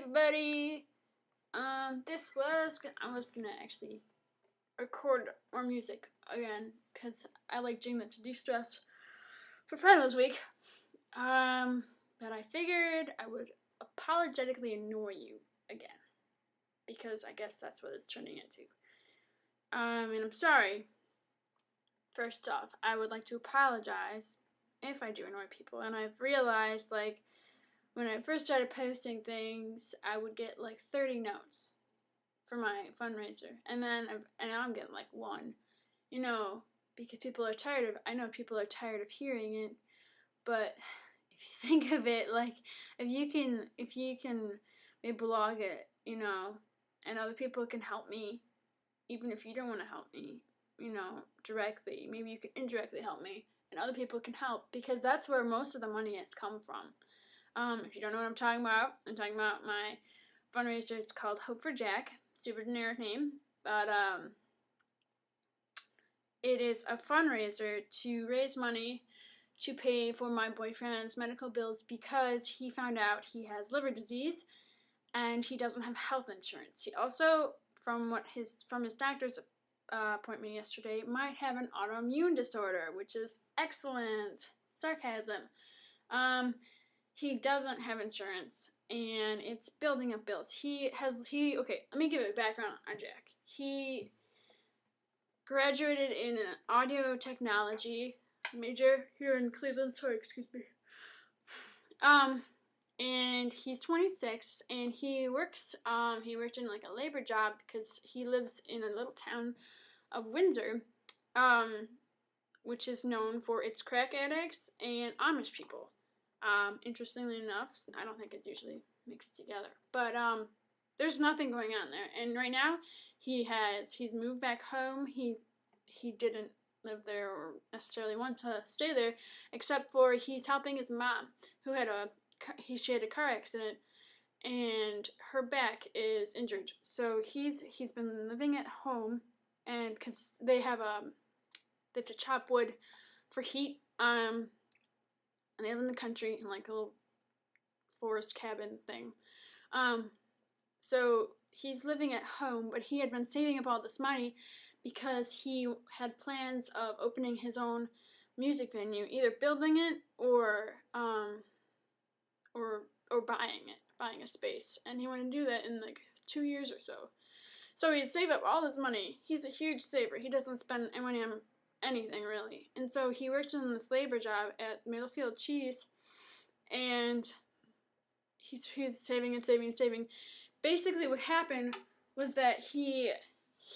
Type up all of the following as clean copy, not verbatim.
everybody. I was gonna actually record more music again because I like doing that to de-stress for finals week. But I figured I would apologetically annoy you again because I guess that's what it's turning into. And I'm sorry. First off, I would like to apologize if I do annoy people, and I've realized when I first started posting things, I would get 30 notes for my fundraiser, and now I'm getting one, because I know people are tired of hearing it, but if you think of it, if you can maybe blog it, and other people can help me, even if you don't want to help me, directly, maybe you can indirectly help me, and other people can help, because that's where most of the money has come from. If you don't know what I'm talking about my fundraiser. It's called Hope for Jack. Super generic name, but it is a fundraiser to raise money to pay for my boyfriend's medical bills because he found out he has liver disease and he doesn't have health insurance. He also, from his doctor's appointment yesterday, might have an autoimmune disorder, which is excellent. Sarcasm. He doesn't have insurance, and it's building up bills. Okay, let me give you a background on Jack. He graduated in an audio technology major here in Cleveland. Sorry, excuse me. And he's 26, and he worked in a labor job because he lives in a little town of Windsor, which is known for its crack addicts and Amish people. Interestingly enough, I don't think it's usually mixed together, but there's nothing going on there. And right now, he's moved back home. He didn't live there or necessarily want to stay there, except for he's helping his mom, who she had a car accident, and her back is injured. So he's been living at home, and because they have to chop wood for heat. And they live in the country in a little forest cabin thing. So he's living at home, but he had been saving up all this money because he had plans of opening his own music venue, either building it or buying a space. And he wanted to do that in 2 years or so. So he'd save up all this money. He's a huge saver. He doesn't spend money on anything really. And so he worked in this labor job at Middlefield Cheese, and he's saving and saving and saving. Basically what happened was that he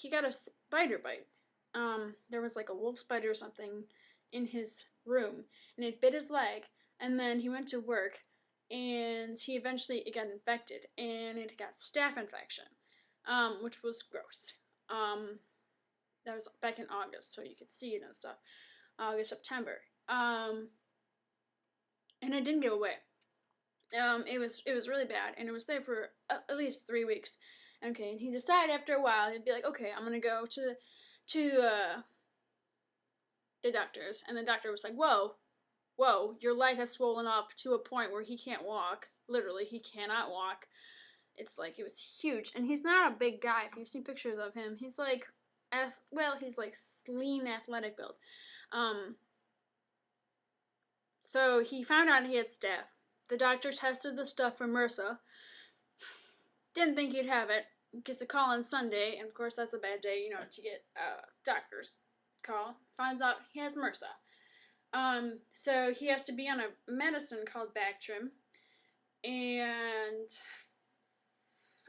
got a spider bite. There was a wolf spider or something in his room, and it bit his leg, and then he went to work, and it got infected, and it got staph infection, which was gross. That was back in August, so you could see it and stuff. August, September. And it didn't go away. It was really bad, and it was there for at least 3 weeks. Okay, and he decided after a while, he'd be like, okay, I'm gonna go to the doctors. And the doctor was like, whoa, your leg has swollen up to a point where he can't walk. Literally, he cannot walk. It was huge. And he's not a big guy. If you've seen pictures of him, he's he's lean, athletic build. So he found out he had staph. The doctor tested the stuff for MRSA. Didn't think he'd have it. Gets a call on Sunday, and of course that's a bad day, to get a doctor's call. Finds out he has MRSA. So he has to be on a medicine called Bactrim, and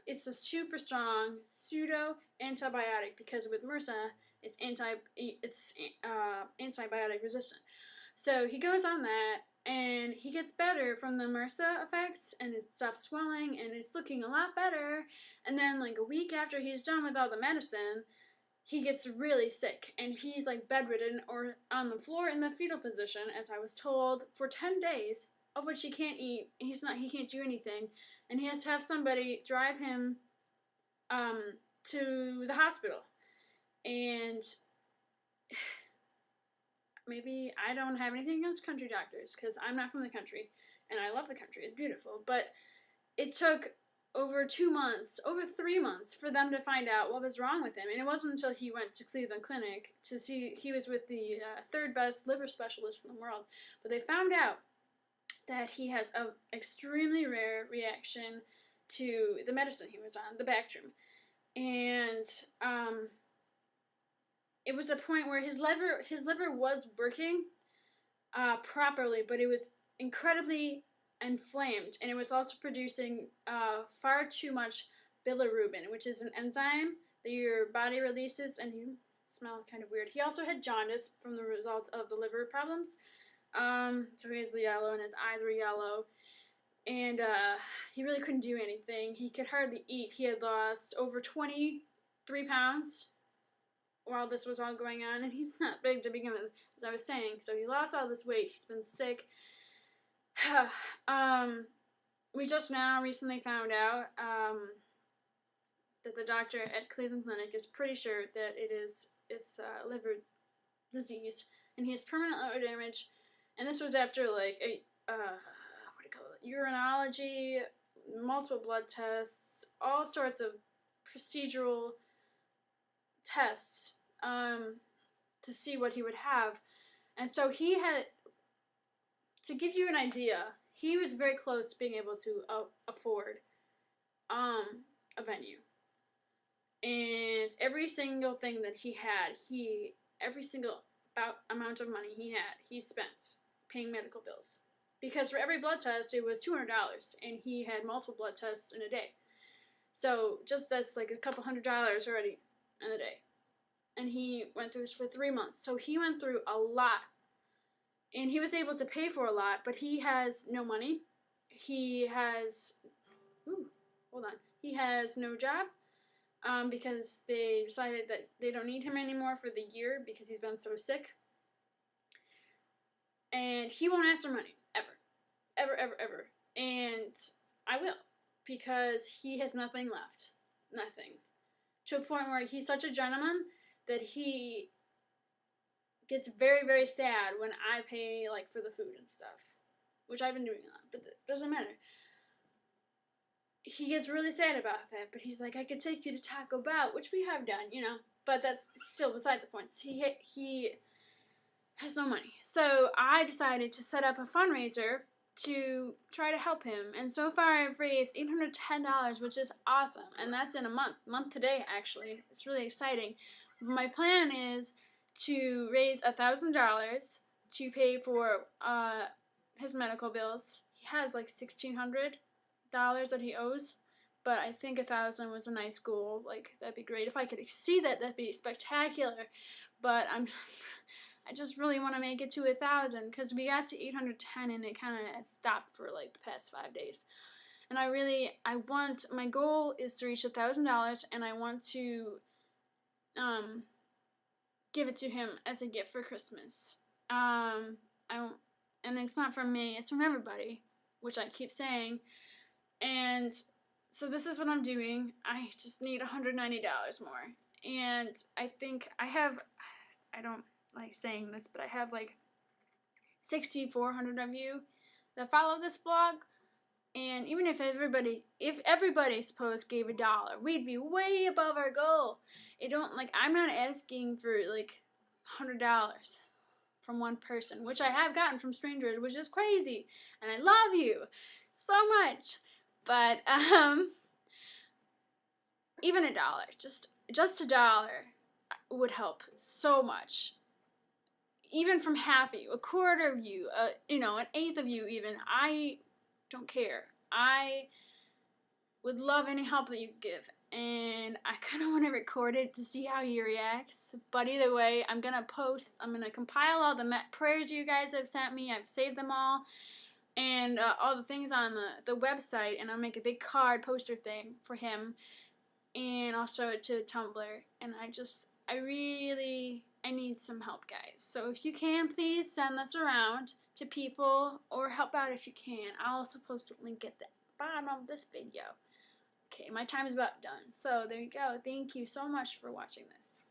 it's a super strong pseudo antibiotic because with MRSA, it's antibiotic resistant. So he goes on that, and he gets better from the MRSA effects, and it stops swelling, and it's looking a lot better. And then a week after he's done with all the medicine, he gets really sick, and he's bedridden or on the floor in the fetal position, as I was told, for 10 days, of which he can't eat. He can't do anything, and he has to have somebody drive him to the hospital. And maybe I don't have anything against country doctors, because I'm not from the country, and I love the country. It's beautiful. But it took over 2 months, over 3 months, for them to find out what was wrong with him. And it wasn't until he went to Cleveland Clinic to see, he was with the third best liver specialist in the world, but they found out that he has an extremely rare reaction to the medicine he was on, the Bactrim. And it was a point where his liver was working properly, but it was incredibly inflamed, and it was also producing far too much bilirubin, which is an enzyme that your body releases, and you smell kind of weird. He also had jaundice from the result of the liver problems. So he was yellow, and his eyes were yellow, and he really couldn't do anything. He could hardly eat. He had lost over 23 pounds while this was all going on, and he's not big to begin with, as I was saying. So he lost all this weight. He's been sick. We just now recently found out that the doctor at Cleveland Clinic is pretty sure that it's liver disease, and he has permanent liver damage. And this was after like a what do you call it? Urinology, multiple blood tests, all sorts of procedural tests to see what he would have. And so he had, to give you an idea, he was very close to being able to afford a venue. And every single thing that he had, every single amount of money he spent paying medical bills. Because for every blood test, it was $200, and he had multiple blood tests in a day. So just that's like a couple $100 already in a day. And he went through this for 3 months. So he went through a lot. And he was able to pay for a lot, but he has no money. He has, he has no job because they decided that they don't need him anymore for the year because he's been so sick. And he won't ask for money, ever. Ever, ever, ever. And I will, because he has nothing left. Nothing. To a point where he's such a gentleman that he gets very, very sad when I pay, like, for the food and stuff. Which I've been doing a lot, but it doesn't matter. He gets really sad about that, but he's like, I could take you to Taco Bell, which we have done, you know. But that's still beside the point. He has no money. So I decided to set up a fundraiser to try to help him. And so far I've raised $810, which is awesome. And that's in a month today, actually. It's really exciting. My plan is to raise $1,000 to pay for his medical bills. He has like $1,600 that he owes, but I think $1,000 was a nice goal. Like, that'd be great. If I could exceed that, that'd be spectacular. But I just really want to make it to $1,000 because we got to 810 and it kind of stopped for like the past 5 days. And my goal is to reach $1,000, and I want to give it to him as a gift for Christmas. And it's not from me, it's from everybody, which I keep saying. And so this is what I'm doing. I just need $190 more. And I think I don't like saying this, but I have like 6,400 of you that follow this blog. And even if everybody suppose gave $1, we'd be way above our goal. I'm not asking for like $100 from one person, which I have gotten from strangers, which is crazy. And I love you so much. But even $1, just $1 would help so much. Even from half of you, a quarter of you, an eighth of you even, I don't care. I would love any help that you give, and I kind of want to record it to see how he reacts. But either way, I'm going to compile all the prayers you guys have sent me. I've saved them all, and all the things on the website, and I'll make a big card poster thing for him, and I'll show it to Tumblr. And I need some help, guys. So if you can, please send this around to people, or help out if you can. I'll also post a link at the bottom of this video. Okay, my time is about done. So there you go. Thank you so much for watching this.